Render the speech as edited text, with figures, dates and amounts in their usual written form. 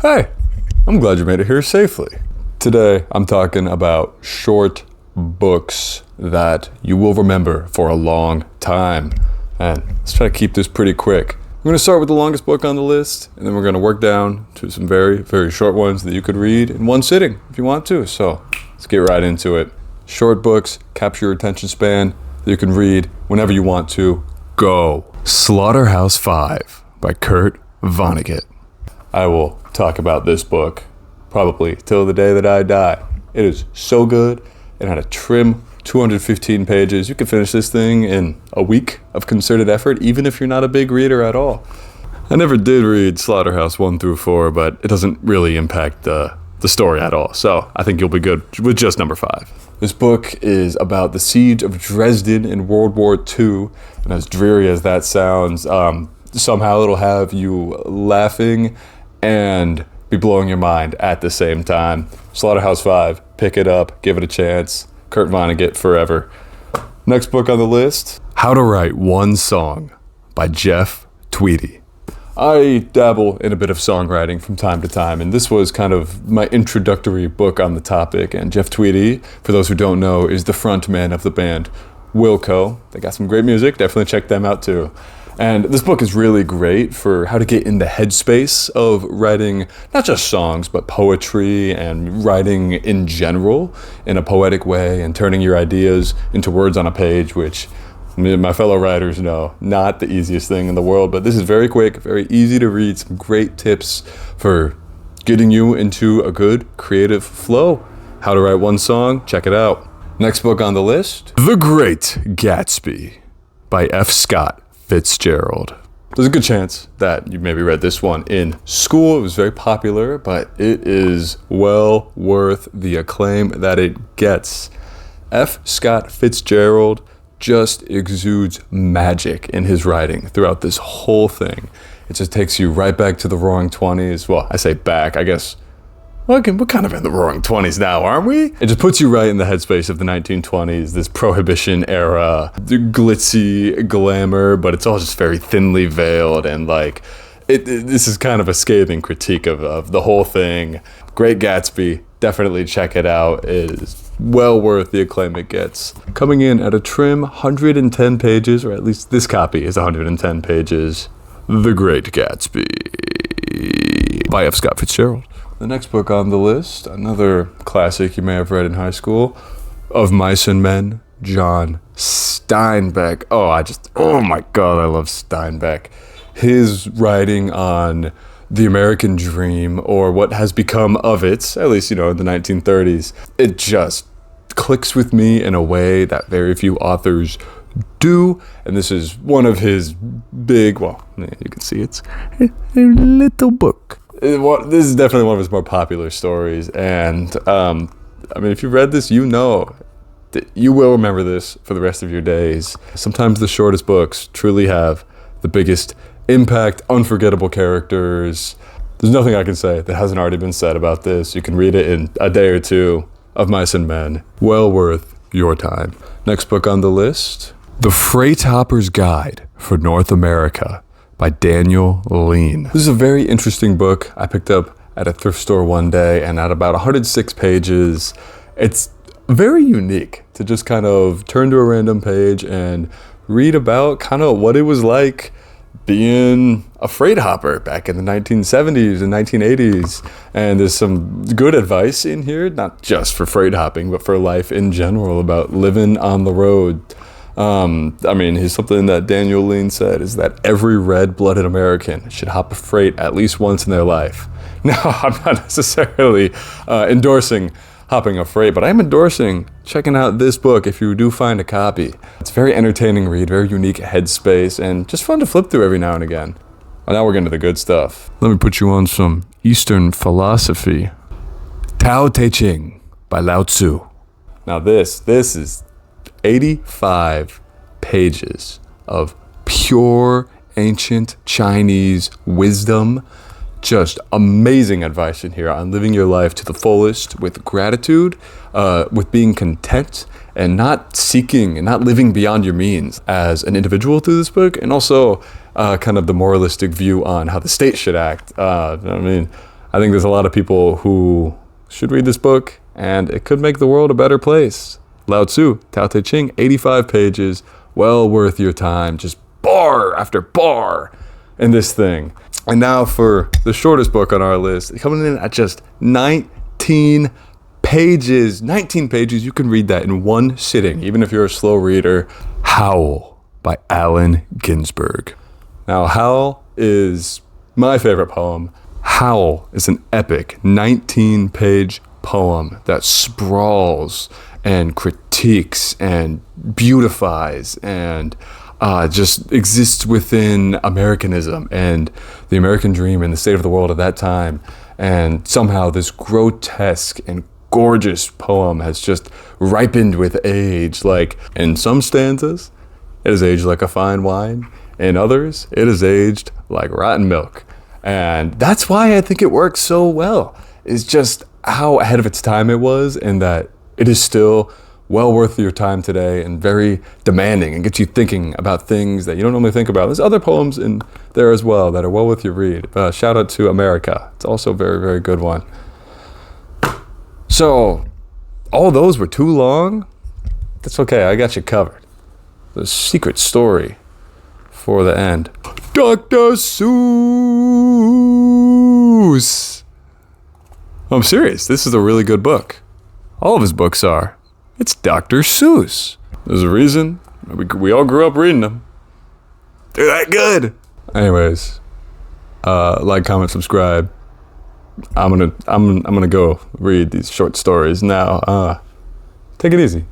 Hey, I'm glad you made it here safely. Today, I'm talking about short books that you will remember for a long time. And let's try to keep this pretty quick. I'm going to start with the longest book on the list, and then we're going to work down to some very, very short ones that you could read in one sitting if you want to. So let's get right into it. Short books capture your attention span that you can read whenever you want to. Go. Slaughterhouse-Five by Kurt Vonnegut. I will talk about this book probably till the day that I die. It is so good. It had a trim 215 pages. You can finish this thing in a week of concerted effort, even if you're not a big reader at all. I never did read Slaughterhouse 1 through 4, but it doesn't really impact the story at all. So I think you'll be good with just number 5. This book is about the siege of Dresden in World War II. And as dreary as that sounds, somehow it'll have you laughing and be blowing your mind at the same time. Slaughterhouse-Five, pick it up, give it a chance. Kurt Vonnegut forever. Next book on the list, How to Write One Song by Jeff Tweedy. I dabble in a bit of songwriting from time to time, and this was kind of my introductory book on the topic. And Jeff Tweedy, for those who don't know, is the frontman of the band Wilco. They got some great music, definitely check them out too. And this book is really great for how to get in the headspace of writing not just songs, but poetry and writing in general in a poetic way and turning your ideas into words on a page, which my fellow writers know, not the easiest thing in the world. But this is very quick, very easy to read, some great tips for getting you into a good creative flow. How to Write One Song, check it out. Next book on the list, The Great Gatsby by F. Scott Fitzgerald. There's a good chance that you maybe read this one in school. It was very popular, but it is well worth the acclaim that it gets. F. Scott Fitzgerald just exudes magic in his writing throughout this whole thing. It just takes you right back to the Roaring 20s. Well, I say back, I guess. We're kind of in the Roaring 20s now, aren't we? It just puts you right in the headspace of the 1920s, this Prohibition era, the glitzy glamour, but it's all just very thinly veiled, and this is kind of a scathing critique of the whole thing. Great Gatsby, definitely check it out. It is well worth the acclaim it gets. Coming in at a trim 110 pages, or at least this copy is 110 pages, The Great Gatsby by F. Scott Fitzgerald. The next book on the list, another classic you may have read in high school, Of Mice and Men, John Steinbeck. Oh my God, I love Steinbeck. His writing on the American dream, or what has become of it, at least, in the 1930s, it just clicks with me in a way that very few authors do. And this is one of his big, you can see it's a little book. This is definitely one of his more popular stories, and if you read this, you know that you will remember this for the rest of your days. Sometimes the shortest books truly have the biggest impact, unforgettable characters. There's nothing I can say that hasn't already been said about this. You can read it in a day or two. Of Mice and Men, well worth your time. Next book on the list, The Freight Hopper's Guide for North America by Daniel Lean. This is a very interesting book I picked up at a thrift store one day, and at about 106 pages, it's very unique to just kind of turn to a random page and read about kind of what it was like being a freight hopper back in the 1970s and 1980s. And there's some good advice in here, not just for freight hopping, but for life in general, about living on the road. Here's something that Daniel Lean said, is that every red-blooded American should hop a freight at least once in their life. Now, I'm not necessarily endorsing hopping a freight, but I'm endorsing checking out this book if you do find a copy. It's a very entertaining read, very unique headspace, and just fun to flip through every now and again. Well, now we're getting to the good stuff. Let me put you on some Eastern philosophy. Tao Te Ching by Lao Tzu. Now this is 85 pages of pure ancient Chinese wisdom. Just amazing advice in here on living your life to the fullest with gratitude, with being content, and not seeking and not living beyond your means as an individual through this book, and also kind of the moralistic view on how the state should act. I think there's a lot of people who should read this book, and it could make the world a better place. Lao Tzu, Tao Te Ching, 85 pages, well worth your time, just bar after bar in this thing. And now for the shortest book on our list, coming in at just 19 pages. 19 pages, you can read that in one sitting, even if you're a slow reader. Howl by Allen Ginsberg. Now, Howl is my favorite poem. Howl is an epic 19-page poem that sprawls and critiques and beautifies and just exists within Americanism and the American dream and the state of the world at that time. And somehow this grotesque and gorgeous poem has just ripened with age. Like in some stanzas, it is aged like a fine wine. In others, it is aged like rotten milk. And that's why I think it works so well. It's just how ahead of its time it was, and that it is still well worth your time today and very demanding and gets you thinking about things that you don't normally think about. There's other poems in there as well that are well worth your read. Shout out to America. It's also a very, very good one. So, all those were too long? That's okay, I got you covered. The secret story for the end. Dr. Seuss! I'm serious, this is a really good book. All of his books are. It's Dr. Seuss. There's a reason. We all grew up reading them. They're that good. Anyways, like, comment, subscribe. I'm gonna go read these short stories now. Take it easy.